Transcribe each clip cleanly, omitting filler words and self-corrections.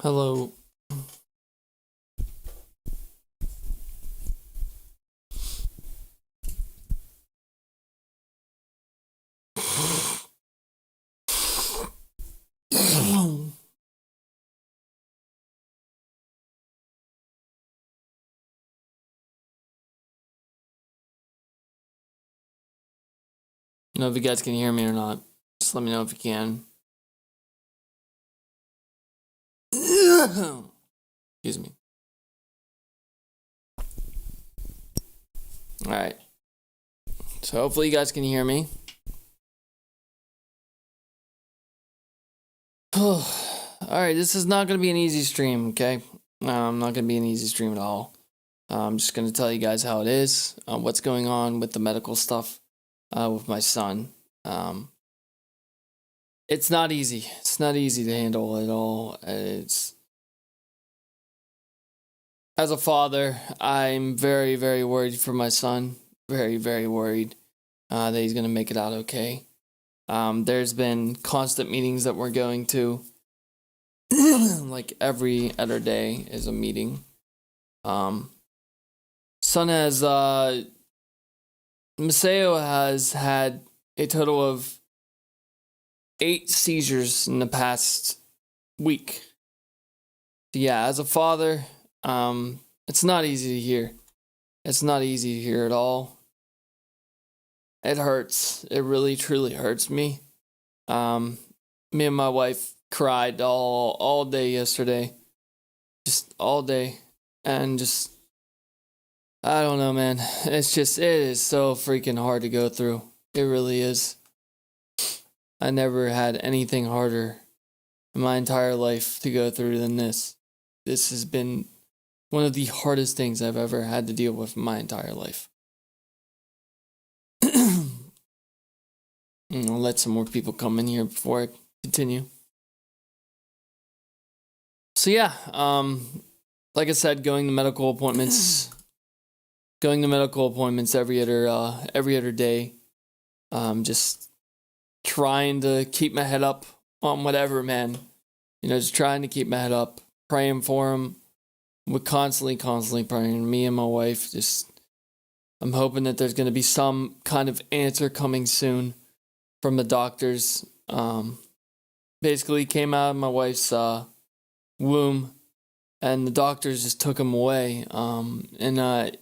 Hello. Know if you guys can hear me or not. Just let me know if you can. Excuse me. Alright. So hopefully you guys can hear me. Alright, this is not going to be an easy stream, okay? Not going to be an easy stream at all. I'm just going to tell you guys how it is, what's going on with the medical stuff with my son. It's not easy. It's not easy to handle at all. As a father, I'm very, very worried for my son. Very, very worried that he's going to make it out okay. There's been constant meetings that we're going to. Like every other day is a meeting. Son has, Maseo has had a total of 8 seizures in the past week. Yeah, as a father, it's not easy to hear. It's not easy to hear at all. It hurts. It really, truly hurts me. Me and my wife cried all day yesterday. Just all day. And just, I don't know, man. It is so freaking hard to go through. It really is. I never had anything harder in my entire life to go through than this. This has been one of the hardest things I've ever had to deal with in my entire life. I'll let some more people come in here before I continue. So yeah, like I said, going to medical appointments every other day. Just trying to keep my head up on whatever, man. You know, just trying to keep my head up, praying for him. We're constantly praying. Me and my wife, I'm hoping that there's going to be some kind of answer coming soon from the doctors. Basically came out of my wife's womb, and the doctors just took him away. And I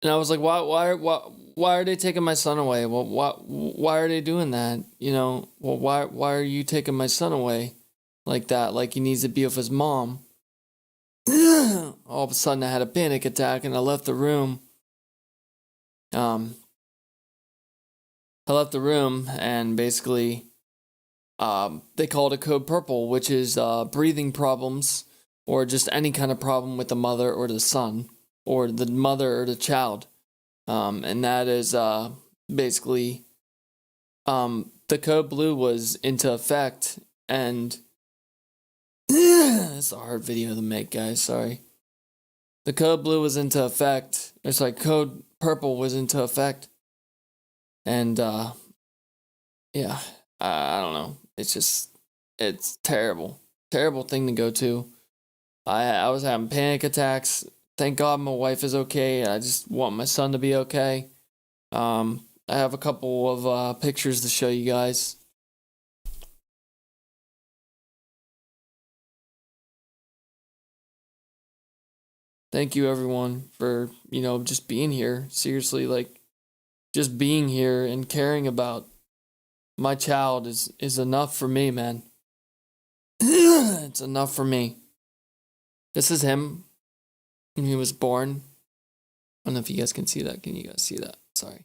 was like, why are they taking my son away? Well, why are they doing that? You know, well, why are you taking my son away like that? Like he needs to be with his mom. All of a sudden I had a panic attack and I left the room. And basically, they called it code purple, which is breathing problems or just any kind of problem with the mother or the son or the mother or the child. And that is basically the code blue was into effect, and it's a hard video to make, guys, sorry. The code blue was into effect. It's like code purple was into effect. And yeah, I don't know. It's terrible. Terrible thing to go to. I was having panic attacks. Thank God my wife is okay. I just want my son to be okay. I have a couple of pictures to show you guys. Thank you everyone for, just being here. Seriously, like just being here and caring about my child is enough for me, man. It's enough for me. This is him when he was born. I don't know if you guys can see that. Can you guys see that? Sorry.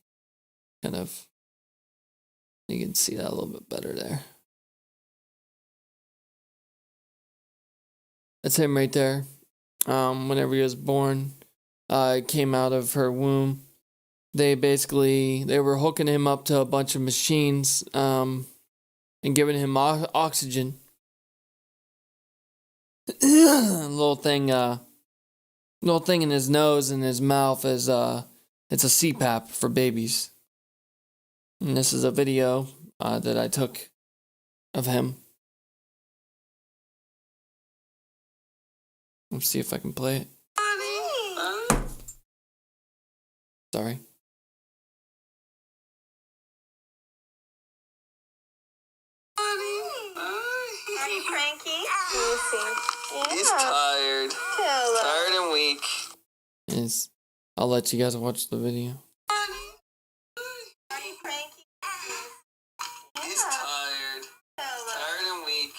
Kind of. You can see that a little bit better there. That's him right there. Whenever he was born, came out of her womb. They were hooking him up to a bunch of machines, and giving him oxygen. little thing in his nose and his mouth is it's a CPAP for babies. And this is a video that I took of him. Let's see if I can play it. Sorry. Are you cranky? You think? Yeah. He's tired. Tired and weak. I'll let you guys watch the video. Are you cranky? He's tired. Tired and weak.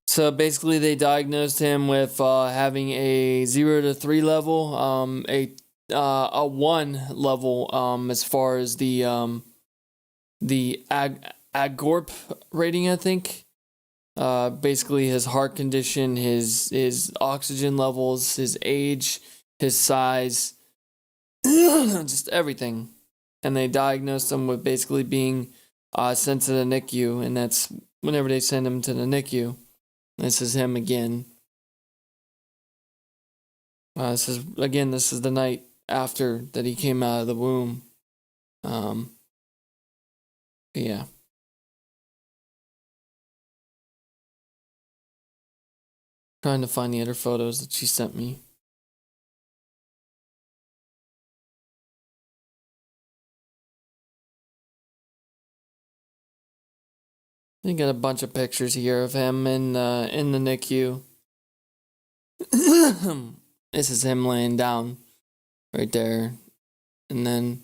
So basically, they diagnosed him with having a 0 to 3 level, a 1 level as far as the AGORP rating, I think. Basically his heart condition, his oxygen levels, his age, his size, just everything. And they diagnosed him with basically being sent to the NICU, and that's whenever they send him to the NICU. This is him again. This is the night after that he came out of the womb. Yeah. Trying to find the other photos that she sent me. I got a bunch of pictures here of him in the NICU. This is him laying down right there. And then,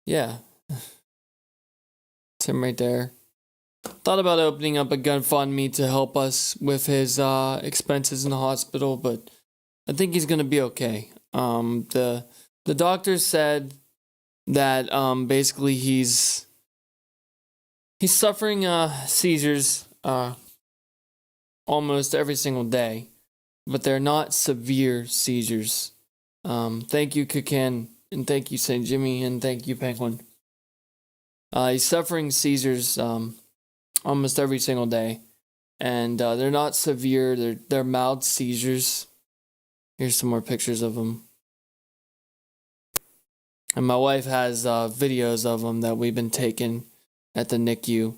yeah. It's him right there. Thought about opening up a GoFundMe to help us with his expenses in the hospital, but I think he's gonna be okay. The doctors said that basically he's suffering seizures almost every single day, but they're not severe seizures. Thank you, Kakan, and thank you, St. Jimmy, and thank you, Penguin. He's suffering seizures almost every single day, and they're not severe. They're mild seizures. Here's some more pictures of them. And my wife has videos of them that we've been taking at the NICU.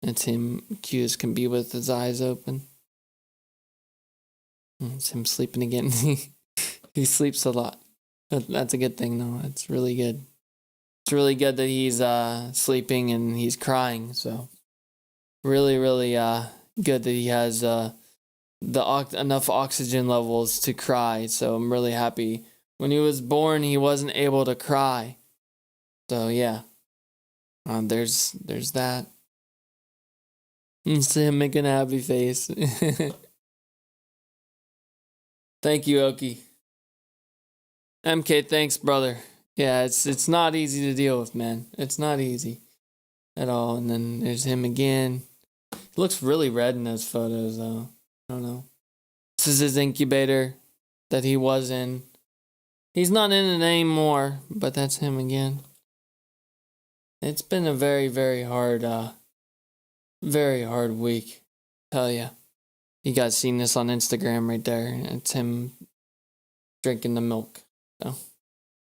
It's him cute as can be with his eyes open. It's him sleeping again. He sleeps a lot. That's a good thing, though. It's really good. It's really good that he's sleeping and he's crying. So really, really good that he has enough oxygen levels to cry. So I'm really happy. When he was born, he wasn't able to cry. So yeah, there's that. See him making a happy face. Thank you, Oki. MK, thanks, brother. Yeah, it's not easy to deal with, man. It's not easy at all. And then there's him again. He looks really red in those photos, though. I don't know. This is his incubator that he was in. He's not in it anymore, but that's him again. It's been a very, very hard week. Hell yeah. You guys seen this on Instagram right there. It's him drinking the milk. So.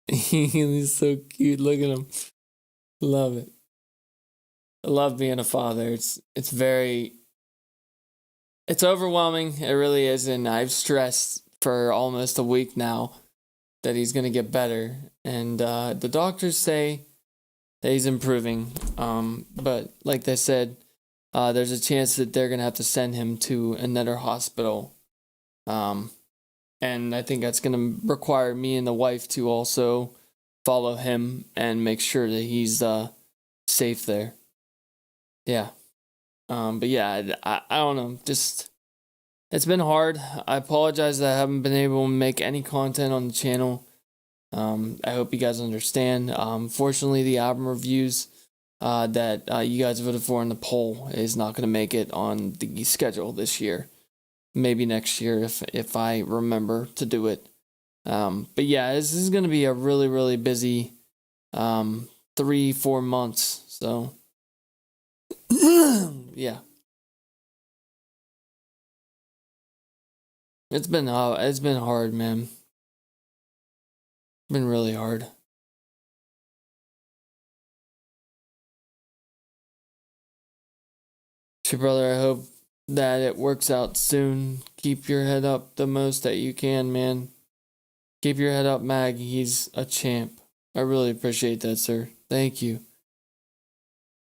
He's so cute. Look at him. Love it. I love being a father. It's overwhelming. It really is. And I've stressed for almost a week now that he's going to get better. And the doctors say that he's improving. But like they said, there's a chance that they're going to have to send him to another hospital. And I think that's going to require me and the wife to also follow him and make sure that he's safe there. Yeah. But yeah, I don't know. Just, it's been hard. I apologize that I haven't been able to make any content on the channel. I hope you guys understand. Fortunately, the album reviews that you guys voted for in the poll is not going to make it on the schedule this year. Maybe next year if I remember to do it. But yeah, this is going to be a really, really busy 3-4 months. So yeah, it's been hard, man. It's been really hard. So brother, I hope that it works out soon. Keep your head up the most that you can, man. Keep your head up, Mag. He's a champ. I really appreciate that, sir. Thank you.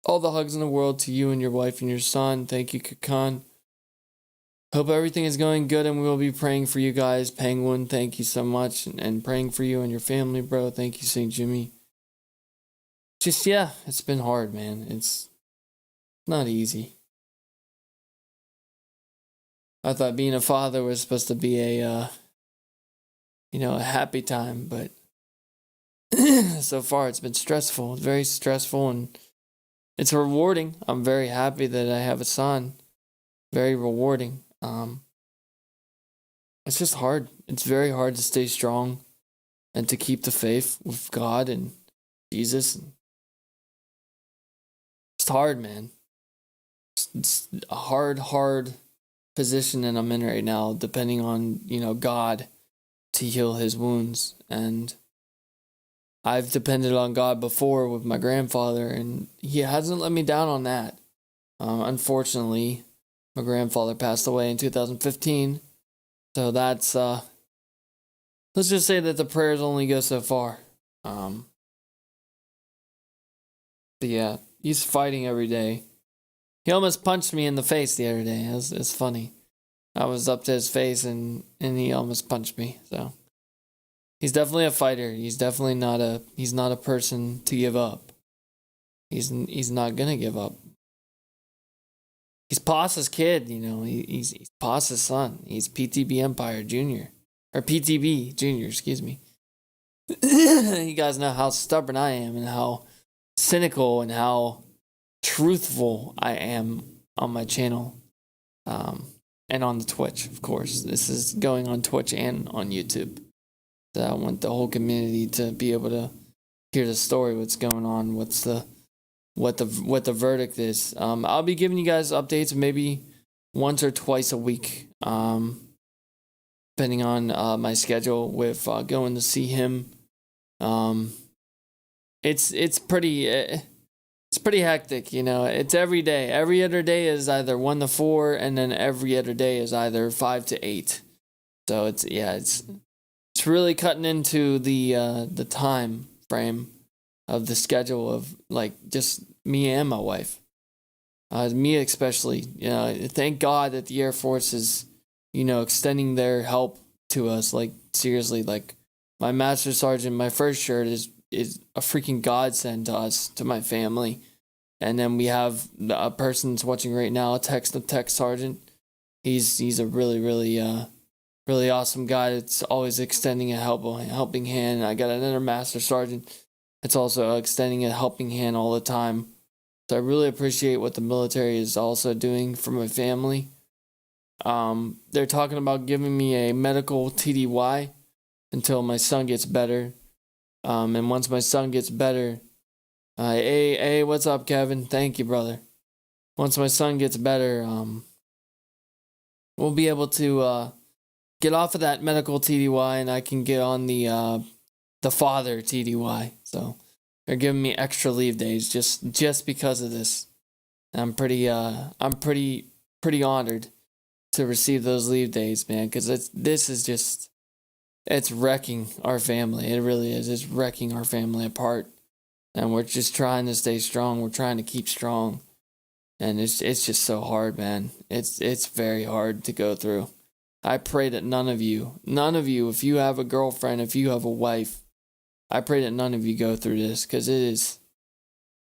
All the hugs in the world to you and your wife and your son. Thank you, Kakan. Hope everything is going good, and we will be praying for you guys. Penguin, thank you so much. And praying for you and your family, bro. Thank you, St. Jimmy. Just, yeah, it's been hard, man. It's not easy. I thought being a father was supposed to be a happy time, but so far it's been stressful, very stressful, and it's rewarding. I'm very happy that I have a son. Very rewarding. It's just hard. It's very hard to stay strong and to keep the faith with God and Jesus. It's hard, man. It's a hard position that I'm in right now, depending on, God to heal his wounds. And I've depended on God before with my grandfather, and he hasn't let me down on that. Unfortunately, my grandfather passed away in 2015. So that's, let's just say that the prayers only go so far. But yeah, he's fighting every day. He almost punched me in the face the other day. It's funny. I was up to his face and he almost punched me. So he's definitely a fighter. He's definitely not a person to give up. He's not gonna give up. He's Pasa's kid, he's Pasa's son. He's PTB Empire Jr. Or PTB Jr., excuse me. You guys know how stubborn I am and how cynical and how truthful I am on my channel. And on the Twitch, of course. This is going on Twitch and on YouTube. So I want the whole community to be able to hear the story, what's going on, what the verdict is. I'll be giving you guys updates maybe once or twice a week, depending on my schedule with going to see him. It's pretty hectic, It's every day. Every other day is either 1 to 4, and then every other day is either 5 to 8. So it's really cutting into the time frame of the schedule of just me and my wife. Me especially. Thank God that the Air Force is, extending their help to us. Seriously, my Master Sergeant, my first shirt is a freaking godsend to us, to my family. And then we have a person that's watching right now, Tech Sergeant. He's a really, really, really awesome guy that's always extending a helping hand. I got another Master Sergeant that's also extending a helping hand all the time. So I really appreciate what the military is also doing for my family. They're talking about giving me a medical TDY until my son gets better. And once my son gets better, hey, what's up, Kevin? Thank you, brother. Once my son gets better, we'll be able to get off of that medical TDY, and I can get on the father TDY. So they're giving me extra leave days just because of this. I'm pretty honored to receive those leave days, man, because this is just. It's wrecking our family. It really is. It's wrecking our family apart. And we're just trying to stay strong. We're trying to keep strong. And it's just so hard, man. It's very hard to go through. I pray that none of you, if you have a girlfriend, if you have a wife, I pray that none of you go through this, because it is.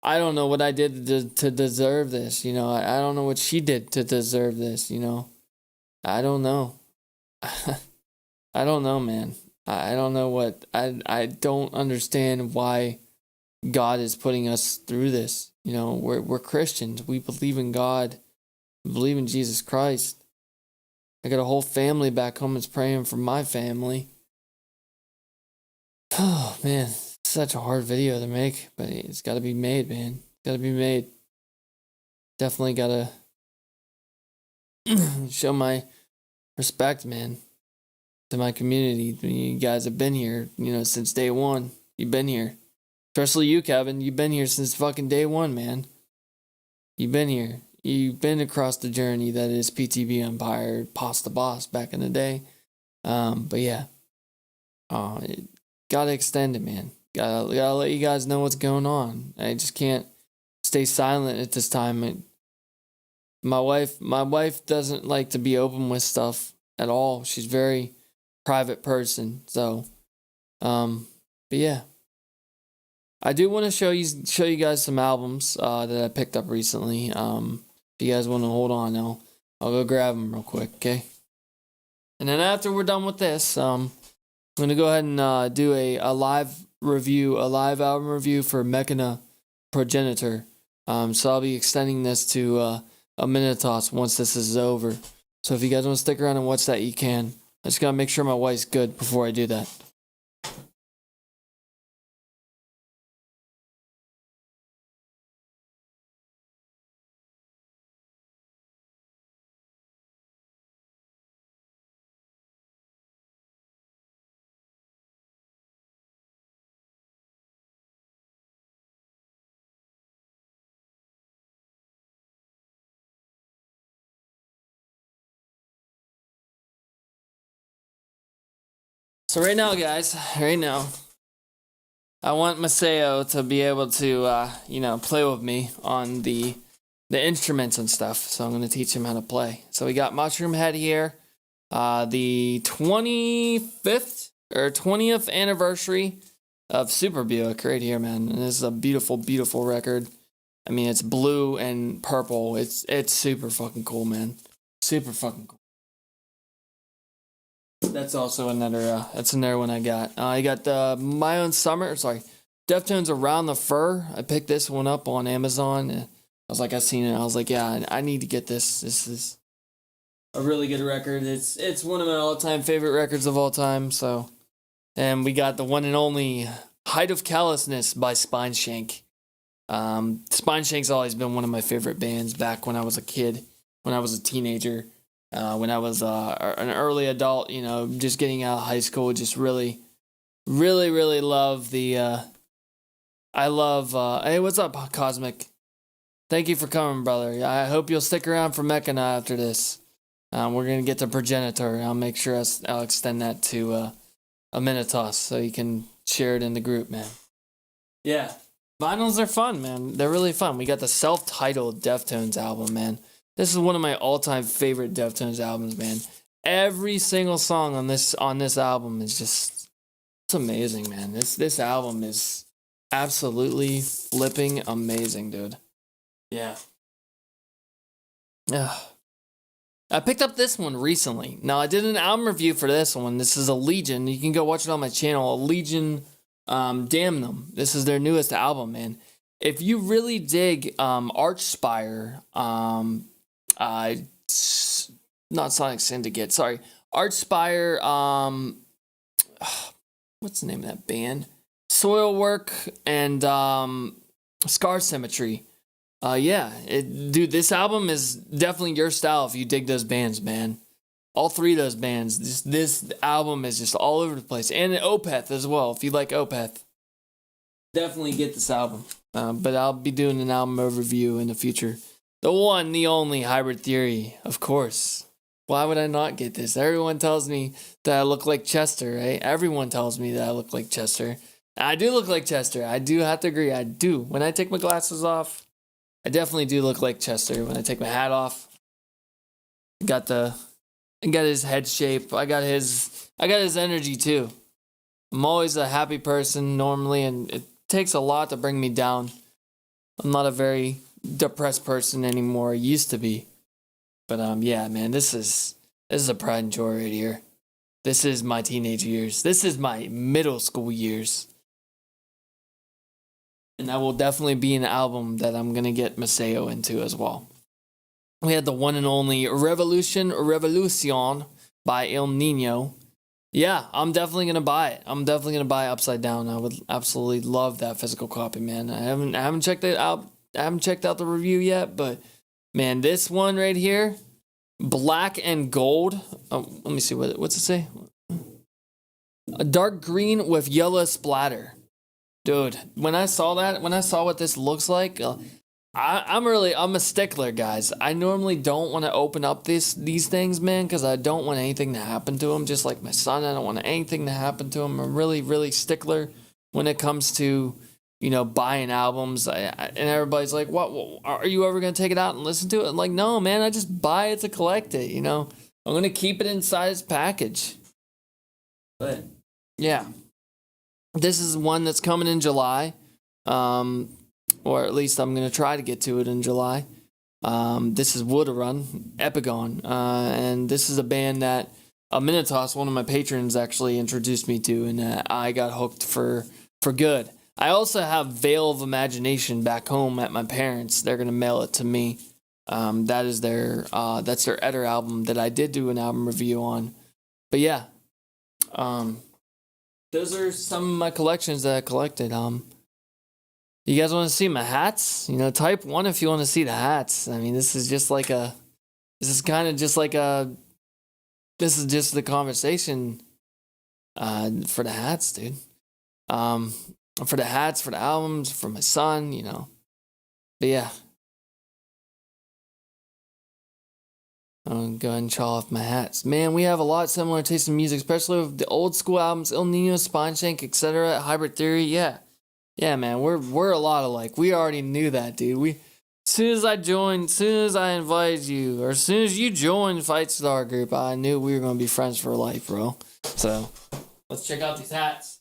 I don't know what I did to deserve this, I don't know what she did to deserve this, I don't know. I don't know, man. I don't know what. I don't understand why God is putting us through this. We're Christians. We believe in God. We believe in Jesus Christ. I got a whole family back home that's praying for my family. Oh, man. It's such a hard video to make, but it's got to be made, man. Got to be made. Definitely got to show my respect, man, to my community. You guys have been here, since day one. You've been here. Especially you, Kevin. You've been here since fucking day one, man. You've been here. you've been across the journey that is PTB Empire, Pasta Boss back in the day. But yeah, gotta extend it, man. Gotta let you guys know what's going on. I just can't stay silent at this time. My wife doesn't like to be open with stuff at all. She's a very private person. So, but yeah, I do want to show you guys some albums that I picked up recently. If you guys want to hold on, I'll go grab them real quick, okay? And then after we're done with this, I'm gonna go ahead and do a live album review for Mechana Progenitor. So I'll be extending this to a Minotaur once this is over. So if you guys want to stick around and watch that, you can. I just gotta make sure my wife's good before I do that. So right now, guys, I want Maseo to be able to, play with me on the instruments and stuff. So I'm going to teach him how to play. So we got Mushroom Head here, the 25th or 20th anniversary of Super Buick right here, man. And this is a beautiful, beautiful record. I mean, it's blue and purple. It's super fucking cool, man. Super fucking cool. That's also another one I got. I got My Own Summer, Deftones Around the Fur. I picked this one up on Amazon. I was like, I seen it. I was like, yeah, I need to get this. This is a really good record. It's one of my all-time favorite records of all time. So, and we got the one and only Height of Callousness by Spineshank. Spineshank's always been one of my favorite bands back when I was a kid, when I was a teenager. When I was an early adult, just getting out of high school, just really, really, really love the. I love. Hey, what's up, Cosmic? Thank you for coming, brother. I hope you'll stick around for Mechana after this. We're gonna get to Progenitor. I'll make sure I'll extend that to a Minotaur so you can share it in the group, man. Yeah, vinyls are fun, man. They're really fun. We got the self-titled Deftones album, man. This is one of my all-time favorite Deftones albums, man. Every single song on this album is just, it's amazing, man. This album is absolutely flipping amazing, dude. Yeah. I picked up this one recently. Now, I did an album review for this one. This is a Legion. You can go watch it on my channel. Legion, Damn Them. This is their newest album, man. If you really dig Archspire, not Sonic Syndicate, sorry. Archspire, what's the name of that band? Soilwork and Scar Symmetry. Dude, this album is definitely your style if you dig those bands, man. All three of those bands. This album is just all over the place. And Opeth as well, if you like Opeth. Definitely get this album. But I'll be doing an album overview in the future. The one, the only Hybrid Theory, of course. Why would I not get this? Everyone tells me that I look like Chester, right? Everyone tells me that I look like Chester. I do look like Chester. I do have to agree. I do. When I take my glasses off, I definitely do look like Chester. When I take my hat off, I got his head shape. I got his energy too. I'm always a happy person normally, and it takes a lot to bring me down. I'm not a very depressed person anymore. I used to be. But yeah, man, this is a pride and joy right here. This is my teenage years. This is my middle school years. And that will definitely be an album that I'm gonna get Maseo into as well. We had the one and only Revolution by El Nino. Yeah, I'm definitely gonna buy it. I'm definitely gonna buy Upside Down. I would absolutely love that physical copy, man. I haven't checked it out. I haven't checked out the review yet, but man, this one right here, black and gold. Oh, let me see what's it say. A dark green with yellow splatter. Dude, when I saw what this looks like, I'm a stickler, guys. I normally don't want to open up these things, man, because I don't want anything to happen to them. Just like my son, I don't want anything to happen to him. I'm really, really stickler when it comes to, buying albums. And everybody's like, "What? Are you ever gonna take it out and listen to it?" I'm like, "No, man. I just buy it to collect it. I'm gonna keep it inside its package." But yeah, this is one that's coming in July. Or at least I'm going to try to get to it in July. This is Woodarun, Epigon, and this is a band that Minotaus, one of my patrons, actually introduced me to, and I got hooked for good. I also have Veil of Imagination back home at my parents'. They're going to mail it to me. That's their Eder album that I did do an album review on. But yeah, those are some of my collections that I collected. You guys want to see my hats? Type 1 if you want to see the hats. I mean, this is just the conversation for the hats, dude. For the hats, for the albums, for my son, But yeah. I'll go ahead and chaw off my hats. Man, we have a lot similar taste in music, especially with the old school albums, Il Nino, Spineshank, etc., Hybrid Theory, yeah. Yeah, man, we're a lot alike. We already knew that, dude. As soon as I invited you, or as soon as you joined Fight Star Group, I knew we were gonna be friends for life, bro. So, let's check out these hats.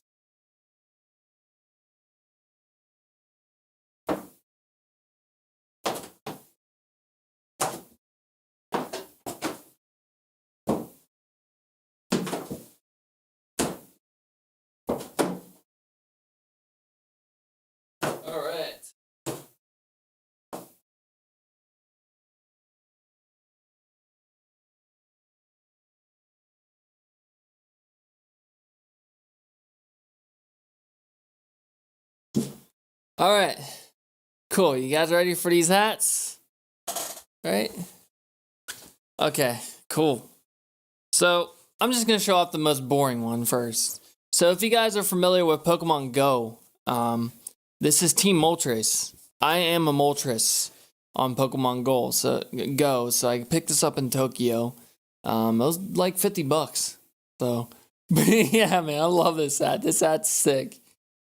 All right. Cool. You guys ready for these hats? Right? Okay, cool. So, I'm just going to show off the most boring one first. So, if you guys are familiar with Pokemon Go, this is Team Moltres. I am a Moltres on Pokemon Go. So I picked this up in Tokyo. It was like $50. So, yeah, man, I love this hat. This hat's sick.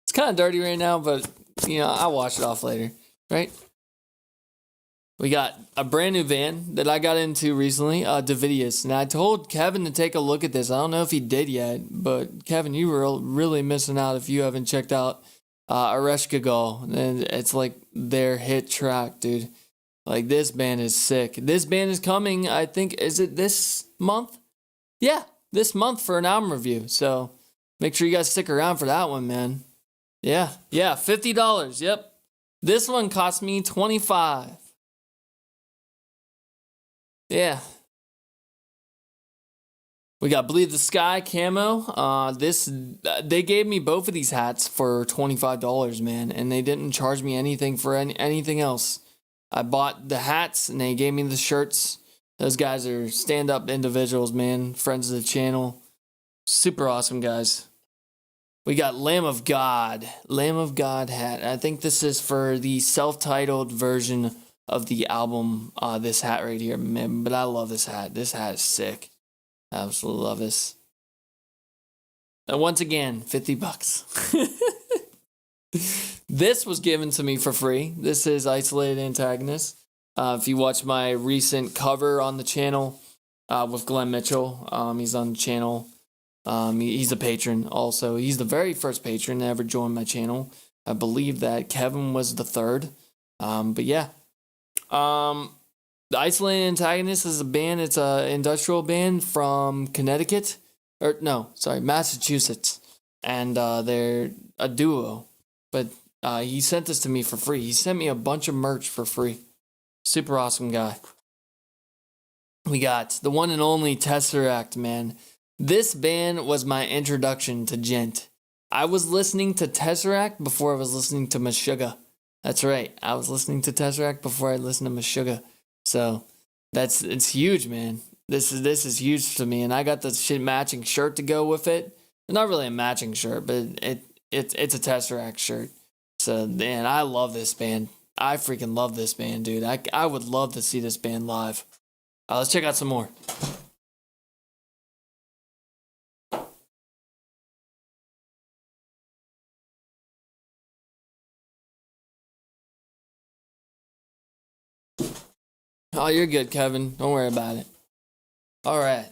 It's kind of dirty right now, but I'll wash it off later, right? We got a brand new van that I got into recently, Davidius, and I told Kevin to take a look at this. I don't know if he did yet, but Kevin, you were really missing out if you haven't checked out Areshkagol, and it's like their hit track, dude. Like, this band is sick. This band is coming, I think, is it this month? Yeah, this month for an album review, so make sure you guys stick around for that one, man. Yeah, $50, yep. This one cost me $25. Yeah. We got Bleed the Sky camo. They gave me both of these hats for $25, man, and they didn't charge me anything for anything else. I bought the hats and they gave me the shirts. Those guys are stand-up individuals, man, friends of the channel. Super awesome guys. We got Lamb of God hat. I think this is for the self-titled version of the album, this hat right here, man. But I love this hat. This hat is sick. I absolutely love this. And once again, $50. This was given to me for free. This is Isolated Antagonist. If you watch my recent cover on the channel with Glenn Mitchell, he's on the channel. He's a patron also. He's the very first patron that ever joined my channel. I believe that Kevin was the third. But yeah. The Isolated Antagonist is a band. It's an industrial band from Connecticut. Massachusetts. And they're a duo. But he sent this to me for free. He sent me a bunch of merch for free. Super awesome guy. We got the one and only Tesseract, man. This band was my introduction to Gent. I was listening to Tesseract before I was listening to Meshuggah. That's right. I was listening to Tesseract before I listened to Meshuggah. So it's huge, man. This is huge to me, and I got the matching shirt to go with it. Not really a matching shirt, but it's a Tesseract shirt. So man, I love this band. I freaking love this band, dude. I would love to see this band live. Let's check out some more. Oh, you're good, Kevin. Don't worry about it. All right.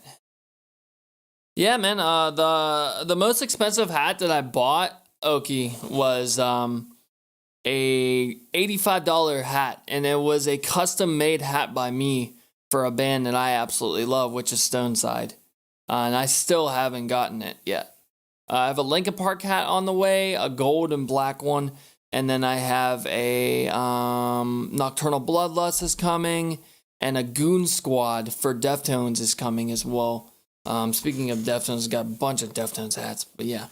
Yeah, man. The most expensive hat that I bought, Oki, was a $85 hat, and it was a custom made hat by me for a band that I absolutely love, which is Stoneside, and I still haven't gotten it yet. I have a Linkin Park hat on the way, a gold and black one, and then I have a Nocturnal Bloodlust is coming, and a Goon Squad for Deftones is coming as well. Speaking of Deftones, got a bunch of Deftones hats, but yeah.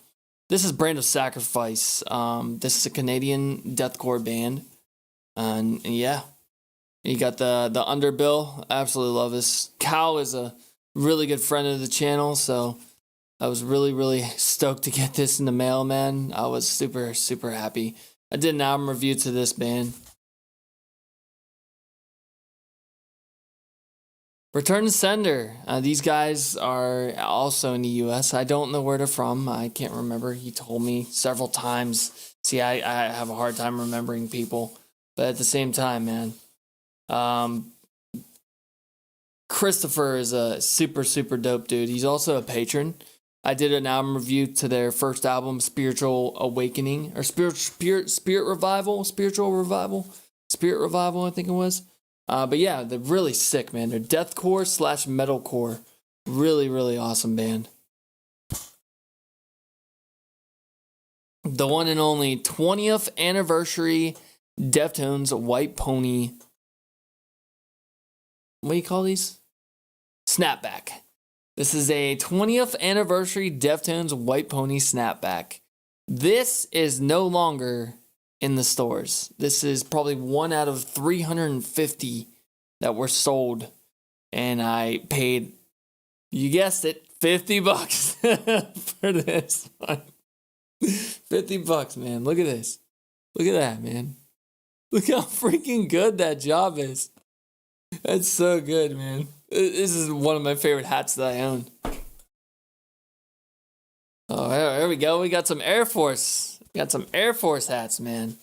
This is Brand of Sacrifice. This is a Canadian deathcore band. And yeah, you got the underbill. I absolutely love this. Cal is a really good friend of the channel, so I was really, really stoked to get this in the mail, man. I was super, super happy. I did an album review to this band. Return to Sender. These guys are also in the U.S. I don't know where they're from. I can't remember. He told me several times. See, I have a hard time remembering people. But at the same time, man. Christopher is a super, super dope dude. He's also a patron. I did an album review to their first album, Spiritual Awakening. Or Spirit Revival, I think it was. But yeah, they're really sick, man. They're deathcore / metalcore. Really, really awesome band. The one and only 20th anniversary Deftones White Pony. What do you call these? Snapback. This is a 20th anniversary Deftones White Pony Snapback. This is no longer in the stores. This is probably one out of 350 that were sold, and I paid, you guessed it, $50 for this one. $50, man. Look at this. Look at that, man. Look how freaking good that job is. That's so good, man. This is one of my favorite hats that I own. Oh, there we go. We got some Air Force. Got some Air Force hats, man.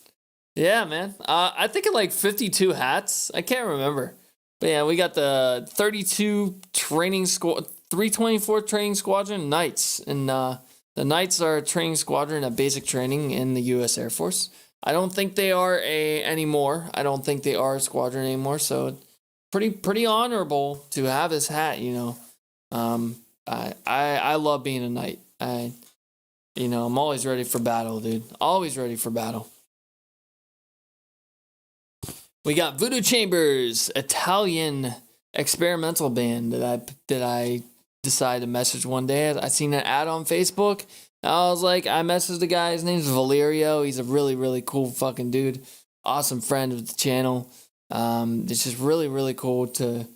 Yeah, man. I think of like 52 hats. I can't remember. But yeah, we got the 32 training squad, 324 training squadron Knights. And the Knights are a training squadron at basic training in the U.S. Air Force. I don't think they are anymore. I don't think they are a squadron anymore. So pretty honorable to have this hat, you know. I love being a Knight. I'm always ready for battle, dude. Always ready for battle. We got Voodoo Chambers, Italian experimental band that I decided to message one day. I seen an ad on Facebook. I was like, I messaged the guy. His name's Valerio. He's a really, really cool fucking dude. Awesome friend of the channel. It's just really, really cool to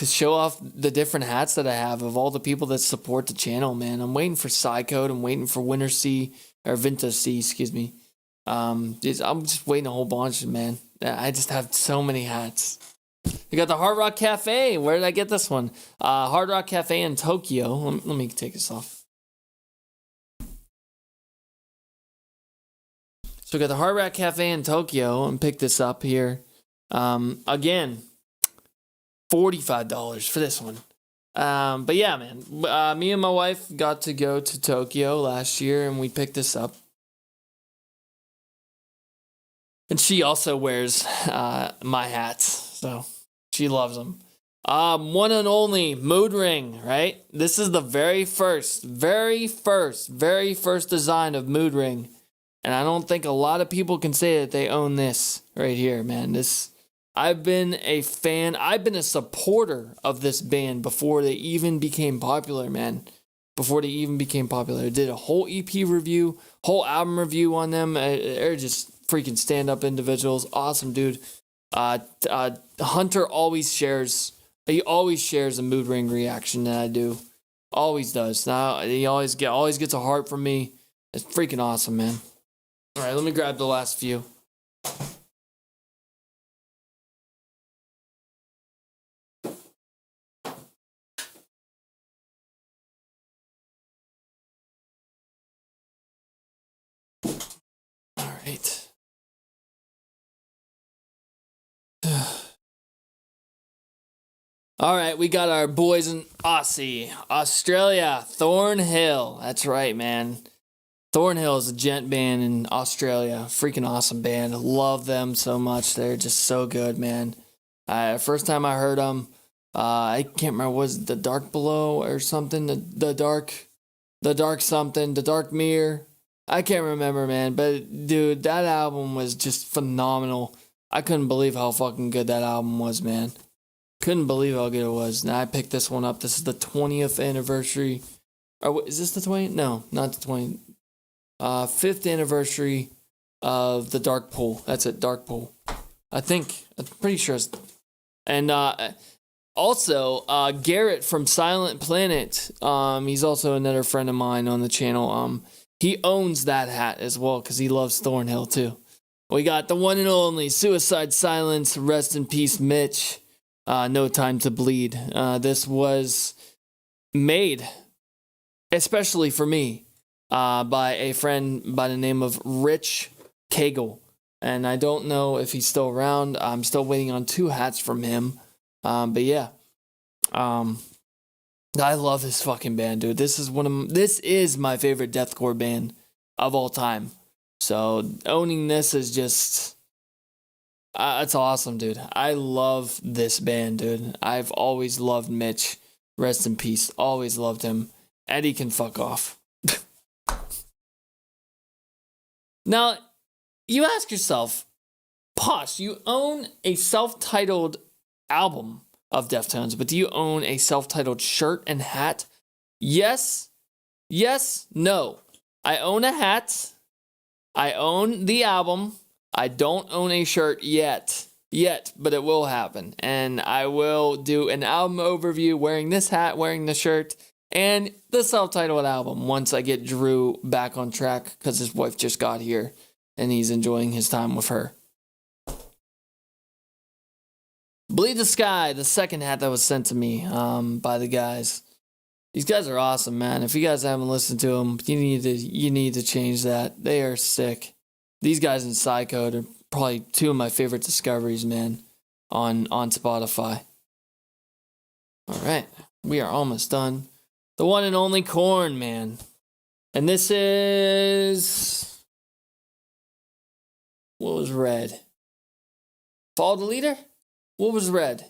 show off the different hats that I have of all the people that support the channel, man. I'm waiting for Psycode. I'm waiting for Winter C, or Vinta C, excuse me. I'm just waiting a whole bunch, man. I just have so many hats. We got the Hard Rock Cafe. Where did I get this one? Hard Rock Cafe in Tokyo. Let me take this off. So we got the Hard Rock Cafe in Tokyo, and pick this up here. Again, $45 for this one. But yeah, man. Me and my wife got to go to Tokyo last year, and we picked this up. And she also wears my hats, so she loves them. One and only Mood Ring, right? This is the very first design of Mood Ring. And I don't think a lot of people can say that they own this right here, man. I've been a fan. I've been a supporter of this band before they even became popular, man. Before they even became popular. I did a whole EP review, whole album review on them. They're just freaking stand-up individuals. Awesome, dude. Hunter always shares a Mood Ring reaction that I do. Always does. Now he always gets a heart from me. It's freaking awesome, man. All right, let me grab the last few. All right, we got our boys in Australia, Thornhill. That's right, man. Thornhill is a gent band in Australia. Freaking awesome band. Love them so much. They're just so good, man. First time I heard them, I can't remember, was it The Dark Below or something? The dark something, The Dark Mirror. I can't remember, man. But dude, that album was just phenomenal. I couldn't believe how fucking good that album was, man. Couldn't believe how good it was. Now I picked this one up. This is the 20th anniversary. Or is this the 20th? No, not the 20th. 5th anniversary of the Dark Pool. That's it, Dark Pool. I'm pretty sure it's. And also, Garrett from Silent Planet. He's also another friend of mine on the channel. He owns that hat as well because he loves Thornhill too. We got the one and only Suicide Silence. Rest in peace, Mitch. No Time to Bleed. This was made, especially for me, by a friend by the name of Rich Cagle. And I don't know if he's still around. I'm still waiting on 2 hats from him. But yeah. I love this fucking band, dude. This is my favorite deathcore band of all time. So owning this is just... it's awesome, dude. I love this band, dude. I've always loved Mitch. Rest in peace. Always loved him. Eddie can fuck off. Now, you ask yourself, Posh, you own a self-titled album of Deftones, but do you own a self-titled shirt and hat? Yes. Yes. No. I own a hat. I own the album. I don't own a shirt yet, but it will happen. And I will do an album overview wearing this hat, wearing the shirt, and the self-titled album once I get Drew back on track because his wife just got here and he's enjoying his time with her. Bleed the Sky, the second hat that was sent to me by the guys. These guys are awesome, man. If you guys haven't listened to them, you need to change that. They are sick. These guys in Psycho are probably 2 of my favorite discoveries, man, on Spotify. All right, we are almost done. The one and only Korn, man. And this is... What was red? Follow the Leader? What was red?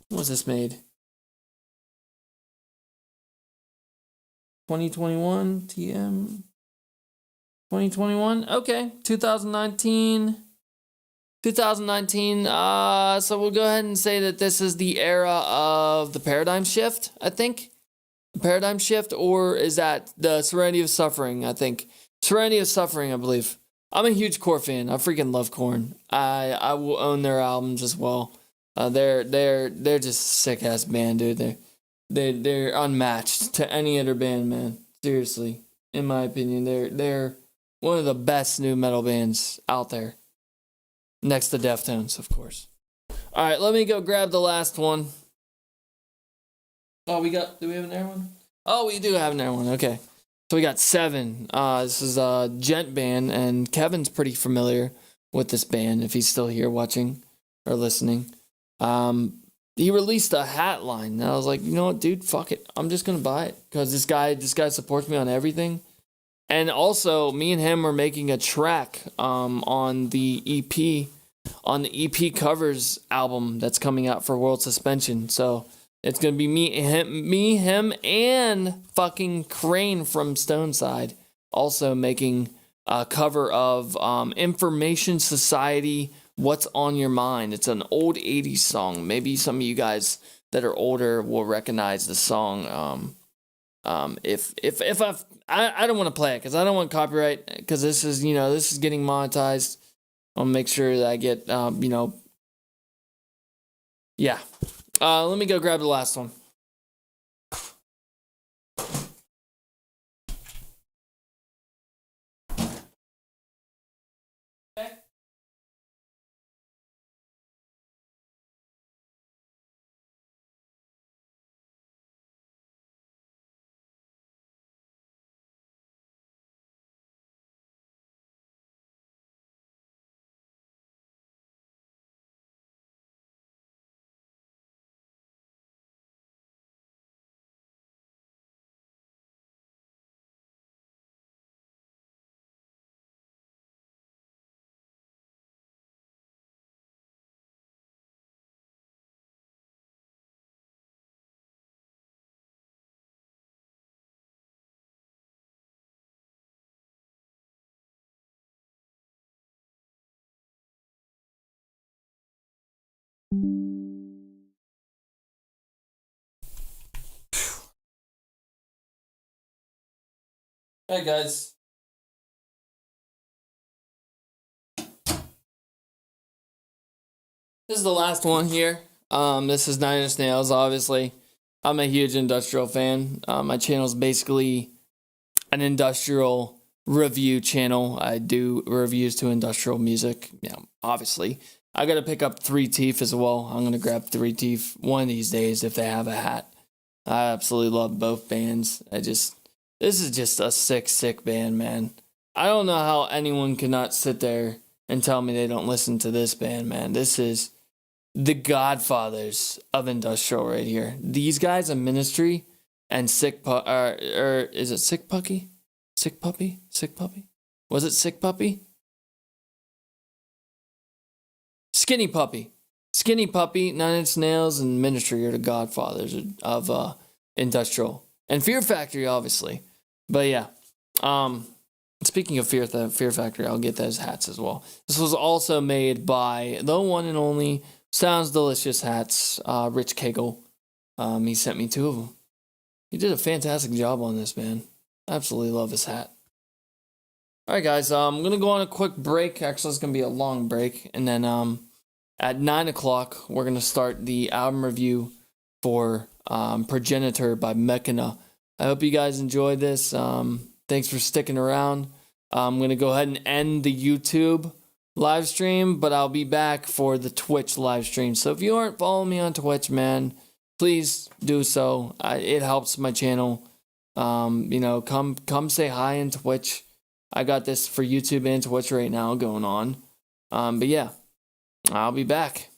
When was this made? 2021 TM... 2021? Okay. 2019. So we'll go ahead and say that this is the era of the paradigm shift, I think. The paradigm shift, or is that the Serenity of Suffering, I think. Serenity of Suffering, I believe. I'm a huge Core fan. I freaking love Korn. I will own their albums as well. They're just sick ass band, dude. They're unmatched to any other band, man. Seriously. In my opinion, they're one of the best new metal bands out there. Next to Deftones, of course. Alright, let me go grab the last one. Oh, do we have another one? Oh, we do have another one, okay. So we got 7. This is a gent band, and Kevin's pretty familiar with this band, if he's still here watching or listening. He released a hat line, and I was like, you know what, dude, fuck it. I'm just gonna buy it, because this guy supports me on everything. And also, me and him are making a track on the EP Covers album that's coming out for World Suspension. So it's gonna be me, him, and fucking Crane from Stoneside also making a cover of Information Society, What's on Your Mind. It's an old 80s song. Maybe some of you guys that are older will recognize the song. If I don't want to play it because I don't want copyright, because this is getting monetized. I'll make sure that I get yeah. Let me go grab the last one. Hey guys. This is the last one here. This is Nine Inch Nails, obviously. I'm a huge industrial fan. My channel is basically an industrial review channel. I do reviews to industrial music. Yeah, obviously. I gotta pick up Three Teeth as well. I'm gonna grab Three Teeth one of these days if they have a hat. I absolutely love both bands. This is just a sick band, man. I don't know how anyone cannot sit there and tell me they don't listen to this band, man. This is the godfathers of industrial right here. These guys in Ministry and is it Sick Puppy? Sick Puppy? Sick Puppy? Was it Sick Puppy? Skinny Puppy. Skinny Puppy, Nine Inch Nails, and Ministry are the godfathers of industrial. And Fear Factory, obviously. But yeah. Speaking of Fear Factory, I'll get those hats as well. This was also made by the one and only Sounds Delicious Hats, Rich Cagle. He sent me 2 of them. He did a fantastic job on this, man. I absolutely love his hat. Alright guys, I'm going to go on a quick break. Actually, it's going to be a long break. And then at 9 o'clock, we're going to start the album review for Progenitor by Mechana. I hope you guys enjoyed this. Thanks for sticking around. I'm going to go ahead and end the YouTube live stream, but I'll be back for the Twitch live stream. So if you aren't following me on Twitch, man, please do so. It helps my channel. Come say hi in Twitch. I got this for YouTube and Twitch right now going on. But yeah, I'll be back.